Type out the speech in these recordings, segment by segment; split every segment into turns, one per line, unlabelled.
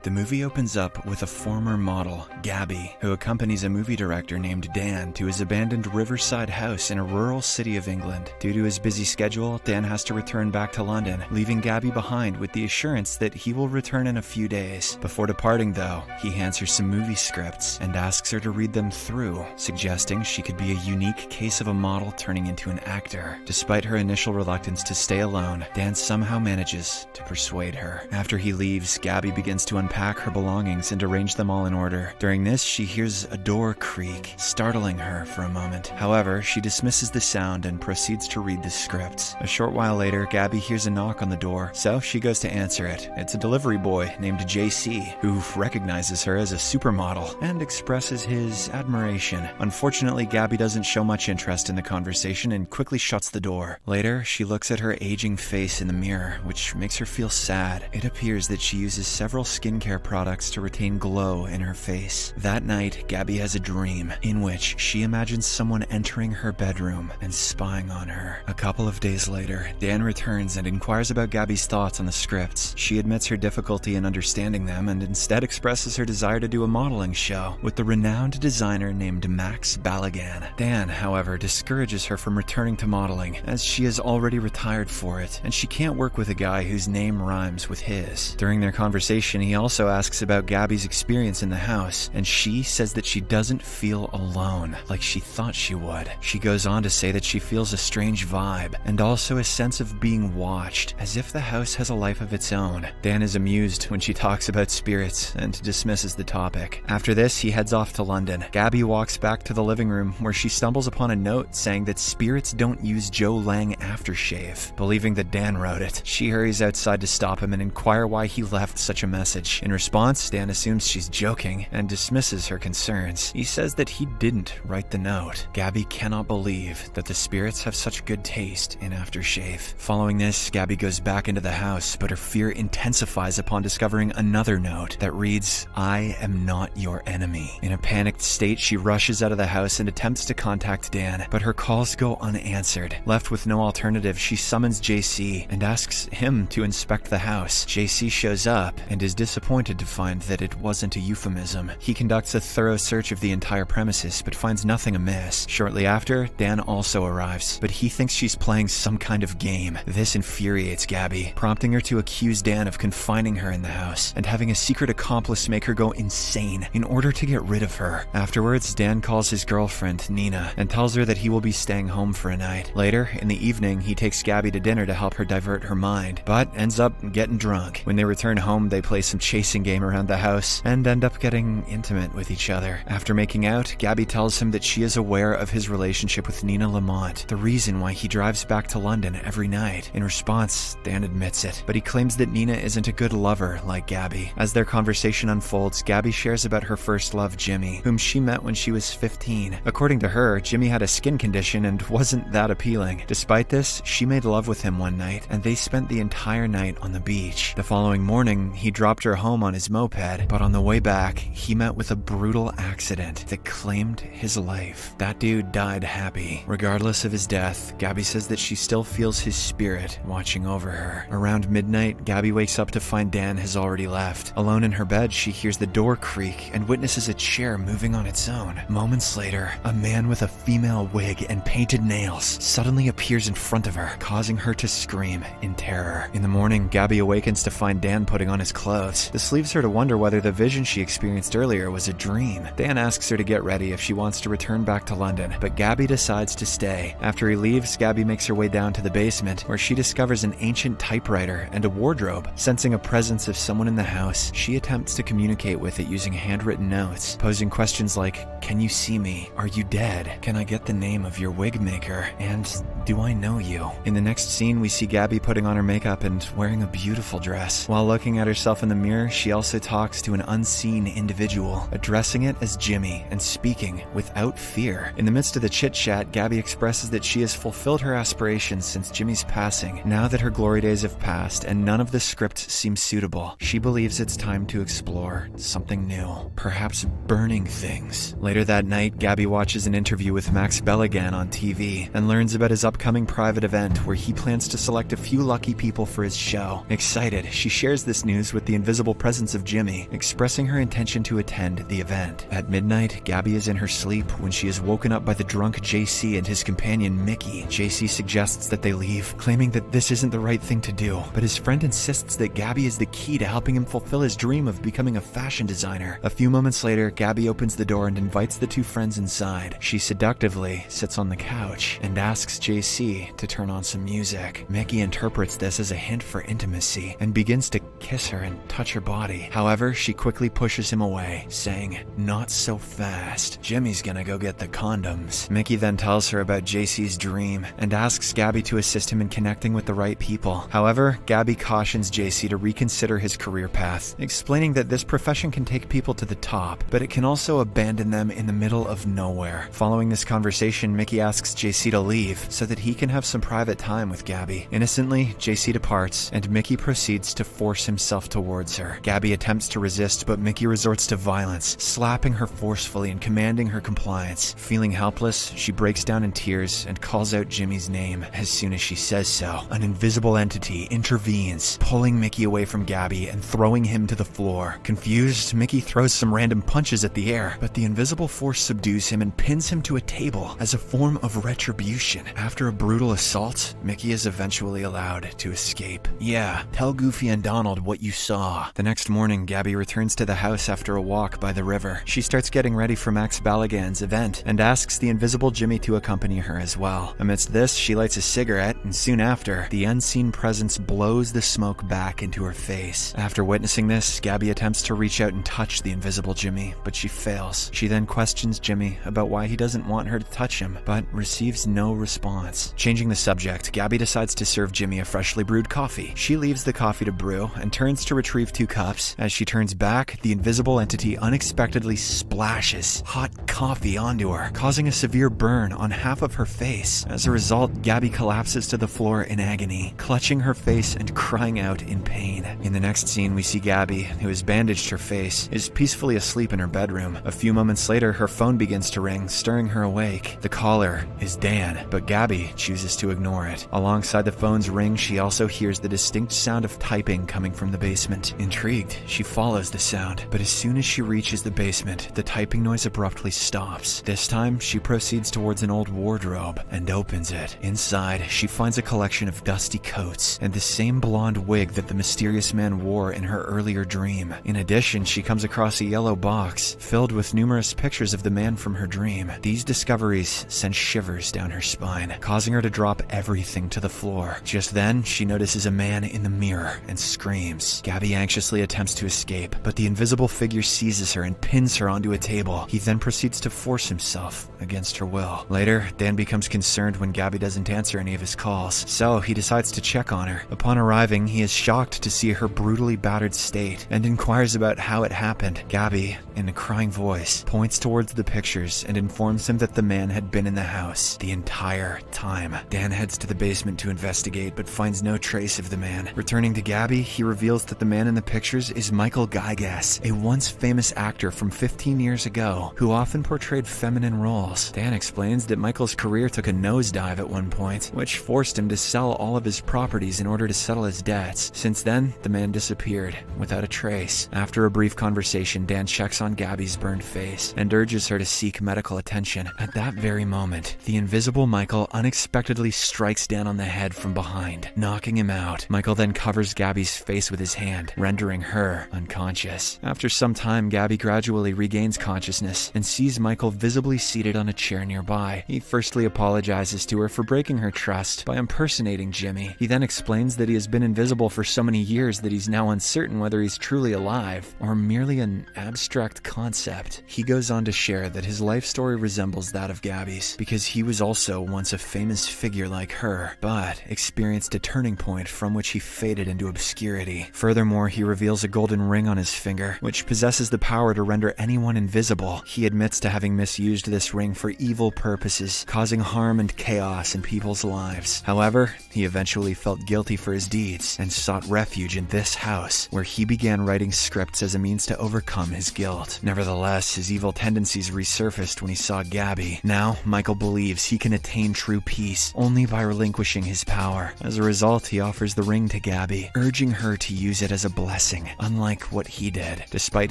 The movie opens up with a former model, Gaby, who accompanies a movie director named Dan to his abandoned riverside house in a rural city of England. Due to his busy schedule, Dan has to return back to London, leaving Gaby behind with the assurance that he will return in a few days. Before departing, though, he hands her some movie scripts and asks her to read them through, suggesting she could be a unique case of a model turning into an actor. Despite her initial reluctance to stay alone, Dan somehow manages to persuade her. After he leaves, Gaby begins to unpack her belongings and arrange them all in order. During this, she hears a door creak, startling her for a moment. However, she dismisses the sound and proceeds to read the scripts. A short while later, Gaby hears a knock on the door, so she goes to answer it. It's a delivery boy named JC, who recognizes her as a supermodel and expresses his admiration. Unfortunately, Gaby doesn't show much interest in the conversation and quickly shuts the door. Later, she looks at her aging face in the mirror, which makes her feel sad. It appears that she uses several skincare products to retain glow in her face. That night, Gaby has a dream in which she imagines someone entering her bedroom and spying on her. A couple of days later, Dan returns and inquires about Gaby's thoughts on the scripts. She admits her difficulty in understanding them and instead expresses her desire to do a modeling show with the renowned designer named Max Balagan. Dan, however, discourages her from returning to modeling as she has already retired for it, and she can't work with a guy whose name rhymes with his. During their conversation, he also asks about Gaby's experience in the house, and she says that she doesn't feel alone like she thought she would. She goes on to say that she feels a strange vibe and also a sense of being watched, as if the house has a life of its own. Dan is amused when she talks about spirits and dismisses the topic. After this, he heads off to London. Gaby walks back to the living room where she stumbles upon a note saying that spirits don't use Joe Lang aftershave. Believing that Dan wrote it, she hurries outside to stop him and inquire why he left such a message. In response, Dan assumes she's joking and dismisses her concerns. He says that he didn't write the note. Gaby cannot believe that the spirits have such good taste in aftershave. Following this, Gaby goes back into the house, but her fear intensifies upon discovering another note that reads, "I am not your enemy." In a panicked state, she rushes out of the house and attempts to contact Dan, but her calls go unanswered. Left with no alternative, she summons JC and asks him to inspect the house. JC shows up and is disappointed to find that it wasn't a euphemism. He conducts a thorough search of the entire premises, but finds nothing amiss. Shortly after, Dan also arrives, but he thinks she's playing some kind of game. This infuriates Gaby, prompting her to accuse Dan of confining her in the house and having a secret accomplice make her go insane in order to get rid of her. Afterwards, Dan calls his girlfriend, Nina, and tells her that he will be staying home for a night. Later, in the evening, he takes Gaby to dinner to help her divert her mind, but ends up getting drunk. When they return home, they play some chasing game around the house and end up getting intimate with each other. After making out, Gaby tells him that she is aware of his relationship with Nina Lamont, the reason why he drives back to London every night. In response, Dan admits it, but he claims that Nina isn't a good lover like Gaby. As their conversation unfolds, Gaby shares about her first love, Jimmy, whom she met when she was 15. According to her, Jimmy had a skin condition and wasn't that appealing. Despite this, she made love with him one night, and they spent the entire night on the beach. The following morning, he dropped her home on his moped, but on the way back, he met with a brutal accident that claimed his life. That dude died happy. Regardless of his death, Gaby says that she still feels his spirit watching over her. Around midnight, Gaby wakes up to find Dan has already left. Alone in her bed, she hears the door creak and witnesses a chair moving on its own. Moments later, a man with a female wig and painted nails suddenly appears in front of her, causing her to scream in terror. In the morning, Gaby awakens to find Dan putting on his clothes. This leaves her to wonder whether the vision she experienced earlier was a dream. Dan asks her to get ready if she wants to return back to London, but Gaby decides to stay. After he leaves, Gaby makes her way down to the basement, where she discovers an ancient typewriter and a wardrobe. Sensing a presence of someone in the house, she attempts to communicate with it using handwritten notes, posing questions like, "Can you see me? Are you dead? Can I get the name of your wig maker? And do I know you?" In the next scene, we see Gaby putting on her makeup and wearing a beautiful dress. While looking at herself in the mirror, she also talks to an unseen individual, addressing it as Jimmy and speaking without fear. In the midst of the chit-chat, Gaby expresses that she has fulfilled her aspirations since Jimmy's passing. Now that her glory days have passed and none of the scripts seem suitable, she believes it's time to explore something new, perhaps burning things. Later that night, Gaby watches an interview with Max Balagan on TV and learns about his upcoming upcoming private event where he plans to select a few lucky people for his show. Excited, she shares this news with the invisible presence of Jimmy, expressing her intention to attend the event. At midnight, Gaby is in her sleep when she is woken up by the drunk JC and his companion Mickey. JC suggests that they leave, claiming that this isn't the right thing to do, but his friend insists that Gaby is the key to helping him fulfill his dream of becoming a fashion designer. A few moments later, Gaby opens the door and invites the two friends inside. She seductively sits on the couch and asks JC to turn on some music. Mickey interprets this as a hint for intimacy and begins to kiss her and touch her body. However, she quickly pushes him away, saying, "Not so fast. Jimmy's gonna go get the condoms." Mickey then tells her about JC's dream and asks Gaby to assist him in connecting with the right people. However, Gaby cautions JC to reconsider his career path, explaining that this profession can take people to the top, but it can also abandon them in the middle of nowhere. Following this conversation, Mickey asks JC to leave so that he can have some private time with Gaby. Innocently, JC departs, and Mickey proceeds to force himself towards her. Gaby attempts to resist, but Mickey resorts to violence, slapping her forcefully and commanding her compliance. Feeling helpless, she breaks down in tears and calls out Jimmy's name. As soon as she says so, an invisible entity intervenes, pulling Mickey away from Gaby and throwing him to the floor. Confused, Mickey throws some random punches at the air, but the invisible force subdues him and pins him to a table as a form of retribution. After a brutal assault, Mickey is eventually allowed to escape. Yeah, tell Goofy and Donald what you saw. The next morning, Gaby returns to the house after a walk by the river. She starts getting ready for Max Balagan's event and asks the invisible Jimmy to accompany her as well. Amidst this, she lights a cigarette, and soon after, the unseen presence blows the smoke back into her face. After witnessing this, Gaby attempts to reach out and touch the invisible Jimmy, but she fails. She then questions Jimmy about why he doesn't want her to touch him, but receives no response. Changing the subject, Gaby decides to serve Jimmy a freshly brewed coffee. She leaves the coffee to brew and turns to retrieve 2 cups. As she turns back, the invisible entity unexpectedly splashes hot coffee onto her, causing a severe burn on half of her face. As a result, Gaby collapses to the floor in agony, clutching her face and crying out in pain. In the next scene, we see Gaby, who has bandaged her face, is peacefully asleep in her bedroom. A few moments later, her phone begins to ring, stirring her awake. The caller is Dan, but Gaby chooses to ignore it. Alongside the phone's ring, she also hears the distinct sound of typing coming from the basement. Intrigued, she follows the sound, but as soon as she reaches the basement, the typing noise abruptly stops. This time, she proceeds towards an old wardrobe and opens it. Inside, she finds a collection of dusty coats and the same blonde wig that the mysterious man wore in her earlier dream. In addition, she comes across a yellow box filled with numerous pictures of the man from her dream. These discoveries send shivers down her spine, causing her to drop everything to the floor. Just then, she notices a man in the mirror and screams. Gaby anxiously attempts to escape, but the invisible figure seizes her and pins her onto a table. He then proceeds to force himself against her will. Later, Dan becomes concerned when Gaby doesn't answer any of his calls, so he decides to check on her. Upon arriving, he is shocked to see her brutally battered state and inquires about how it happened. Gaby, in a crying voice, points towards the pictures and informs him that the man had been in the house the entire time. Dan heads to the basement to investigate, but finds no trace of the man. Returning to Gaby, he reveals that the man in the pictures is Michael Gygas, a once famous actor from 15 years ago who often portrayed feminine roles. Dan explains that Michael's career took a nosedive at one point, which forced him to sell all of his properties in order to settle his debts. Since then, the man disappeared without a trace. After a brief conversation, Dan checks on Gaby's burned face and urges her to seek medical attention. At that very moment, the invisible Michael unexpectedly strikes Dan on the head from behind, knocking him out. Michael then covers Gaby's face with his hand, rendering her unconscious. After some time, Gaby gradually regains consciousness and sees Michael visibly seated on a chair nearby. He firstly apologizes to her for breaking her trust by impersonating Jimmy. He then explains that he has been invisible for so many years that he's now uncertain whether he's truly alive or merely an abstract concept. He goes on to share that his life story resembles that of Gaby's because he was also once a famous figure like her, but experienced a turning point from which he faded into obscurity. Furthermore, he reveals a golden ring on his finger, which possesses the power to render anyone invisible. He admits to having misused this ring for evil purposes, causing harm and chaos in people's lives. However, he eventually felt guilty for his deeds and sought refuge in this house, where he began writing scripts as a means to overcome his guilt. Nevertheless, his evil tendencies resurfaced when he saw Gaby. Now, Michael believes he can attain true peace only by relinquishing his power. As a result, he offers the ring to Gaby, urging her to use it as a blessing, unlike what he did. Despite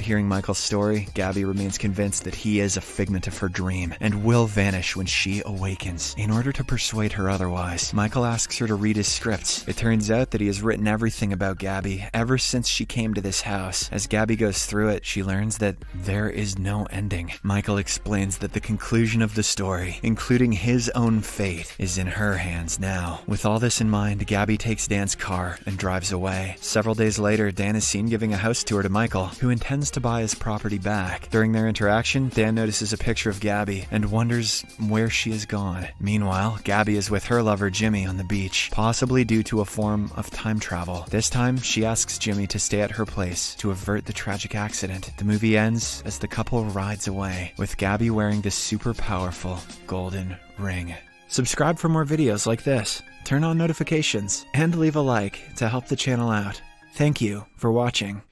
hearing Michael's story, Gaby remains convinced that he is a figment of her dream and will vanish when she awakens. In order to persuade her otherwise, Michael asks her to read his scripts. It turns out that he has written everything about Gaby ever since she came to this house. As Gaby goes through it, she learns that there is no ending. Michael explains that the conclusion of the story, including his own fate, is in her hands now. With all this in mind, Gaby takes Dan's car and drives away. Several days later, Dan is seen giving a house tour to Michael, who intends to buy his property back. During their interaction, Dan notices a picture of Gaby and wonders where she has gone. Meanwhile, Gaby is with her lover Jimmy on the beach, possibly due to a form of time travel. This time, she asks Jimmy to stay at her place to avert the tragic accident. The movie ends as the couple rides away, with Gaby wearing the super powerful golden ring. Subscribe for more videos like this, turn on notifications, and leave a like to help the channel out. Thank you for watching.